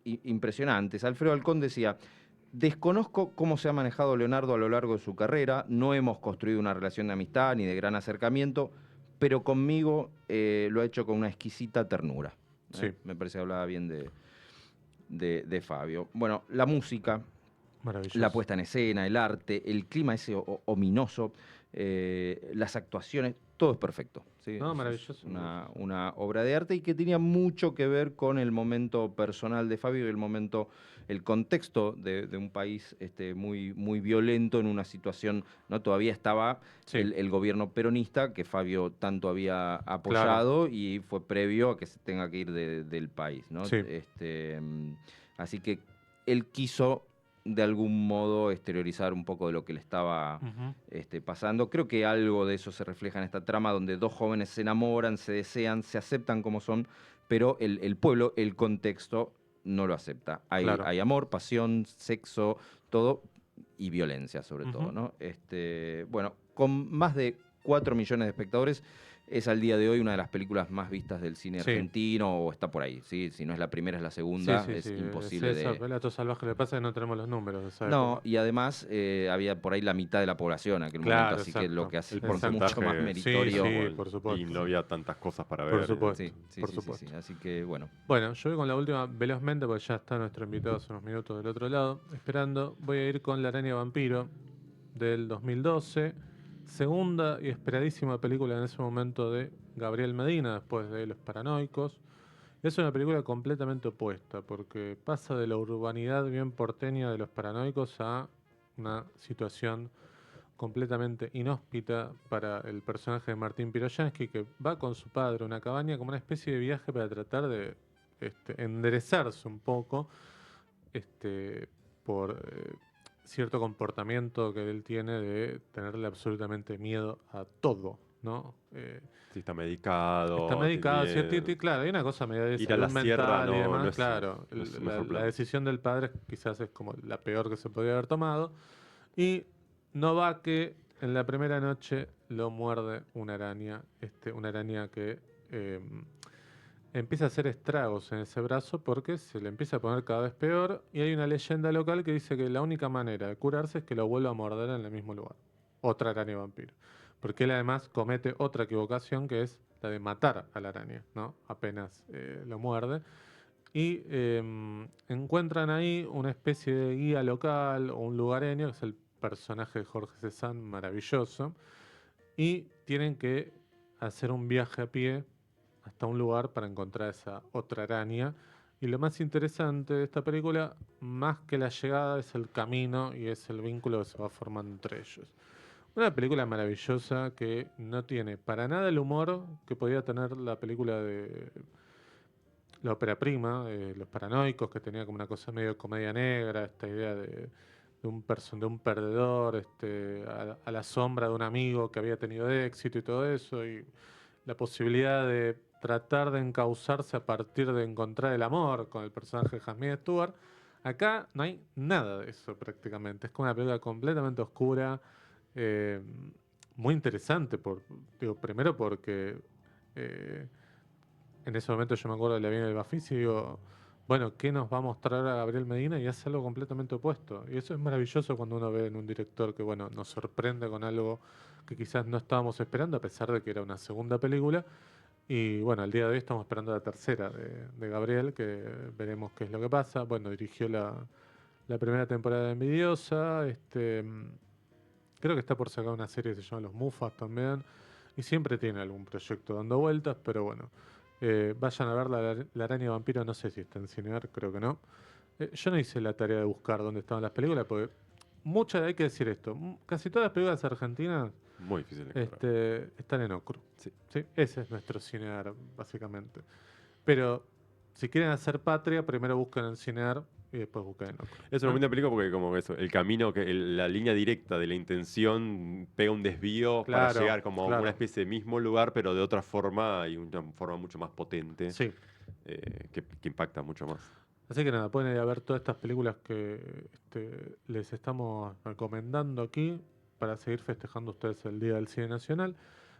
impresionantes. Alfredo Halcón decía, desconozco cómo se ha manejado Leonardo a lo largo de su carrera, no hemos construido una relación de amistad ni de gran acercamiento, pero conmigo lo ha hecho con una exquisita ternura. Sí. Me parece que hablaba bien de Fabio. Bueno, la música, Maravilloso. la puesta en escena, el arte, el clima ese ominoso, las actuaciones, todo es perfecto. ¿sí? No, Es maravilloso. una obra de arte y que tenía mucho que ver con el momento personal de Fabio y el contexto de un país muy, muy violento en una situación, ¿no? Todavía estaba Sí. el gobierno peronista que Fabio tanto había apoyado y fue previo a que se tenga que ir del país, ¿no? Sí. Así que él quiso de algún modo exteriorizar un poco de lo que le estaba Ujú. pasando. Creo que algo de eso se refleja en esta trama donde dos jóvenes se enamoran, se desean, se aceptan como son, pero el pueblo, el contexto, no lo acepta. Claro. Hay amor, pasión, sexo, todo, y violencia sobre Ujú. todo, ¿no? Bueno, con más de 4 millones de espectadores, es al día de hoy una de las películas más vistas del cine Sí. argentino, o está por ahí, ¿sí? Si no es la primera, es la segunda, Sí, sí, es sí. imposible Es esa, de... Relatos salvajes. Le pasa que no tenemos los números de esa No, época. y además había por ahí la mitad de la población en aquel Claro, momento, así que exacto. lo que hace El por mucho porcentaje, más sí, meritorio. Sí, por supuesto. Y no había tantas cosas para Por ver. supuesto. Sí, por sí, supuesto. sí. Así que bueno. Bueno, yo voy con la última velozmente porque ya está nuestro invitado hace unos minutos del otro lado esperando. Voy a ir con La araña vampiro del 2012. Segunda y esperadísima película en ese momento de Gabriel Medina después de Los Paranoicos. Es una película completamente opuesta porque pasa de la urbanidad bien porteña de Los Paranoicos a una situación completamente inhóspita para el personaje de Martín Piroyansky, que va con su padre a una cabaña como una especie de viaje para tratar de enderezarse un poco por cierto comportamiento que él tiene de tenerle absolutamente miedo a todo, ¿no? Sí, está medicado. Está medicado, sí, tiene- claro, hay una cosa medio de Ir a la salud sierra mental y no- demás, no es- claro. no es el La mejor plan. decisión del padre quizás es como la peor que se podría haber tomado. Y no va que en la primera noche lo muerde una araña que empieza a hacer estragos en ese brazo porque se le empieza a poner cada vez peor. Y hay una leyenda local que dice que la única manera de curarse es que lo vuelva a morder en el mismo lugar. Otra araña vampiro. Porque él además comete otra equivocación que es la de matar a la araña, ¿no? Apenas lo muerde. Y encuentran ahí una especie de guía local o un lugareño, que es el personaje de Jorge Cezanne, maravilloso. Y tienen que hacer un viaje a pie hasta un lugar para encontrar esa otra araña. Y lo más interesante de esta película, más que la llegada, es el camino y es el vínculo que se va formando entre ellos. Una película maravillosa que no tiene para nada el humor que podía tener la película de la ópera prima, Los Paranoicos, que tenía como una cosa medio comedia negra, esta idea de un perdedor a la sombra de un amigo que había tenido éxito y todo eso, y la posibilidad de tratar de encauzarse a partir de encontrar el amor con el personaje de Jasmine Stewart. Acá no hay nada de eso prácticamente, es como una película completamente oscura, eh, muy interesante. Primero porque en ese momento yo me acuerdo de La Viene del Bafis y digo, bueno, ¿qué nos va a mostrar a Gabriel Medina? Y hace algo completamente opuesto. Y eso es maravilloso cuando uno ve en un director que, bueno, nos sorprende con algo que quizás no estábamos esperando, a pesar de que era una segunda película. Y bueno, al día de hoy estamos esperando la tercera de Gabriel, que veremos qué es lo que pasa. Bueno, dirigió la primera temporada de Envidiosa. Creo que está por sacar una serie que se llama Los Mufas también. Y siempre tiene algún proyecto dando vueltas, pero bueno. Vayan a ver la Araña Vampiro, no sé si está en Cinear, creo que no. Yo no hice la tarea de buscar dónde estaban las películas, porque muchas, hay que decir esto, casi todas las películas argentinas Muy difícil de encontrar. están en Ocru. Sí. ¿Sí? Ese es nuestro Cinear, básicamente. Pero si quieren hacer patria, primero busquen en Cinear y después busquen en Ocru. Es una ¿no? buena película porque como eso, el camino, la línea directa de la intención pega un desvío para Claro, llegar como a claro. una especie de mismo lugar, pero de otra forma y una forma mucho más potente Sí. que impacta mucho más. Así que nada, pueden ir a ver todas estas películas que les estamos recomendando aquí para seguir festejando ustedes el Día del Cine Nacional.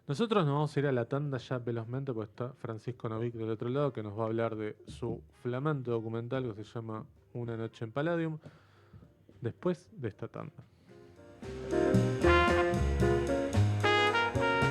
Nosotros nos vamos a ir a la tanda ya velozmente, porque está Francisco Novik del otro lado, que nos va a hablar de su flamante documental que se llama Una noche en Palladium, después de esta tanda.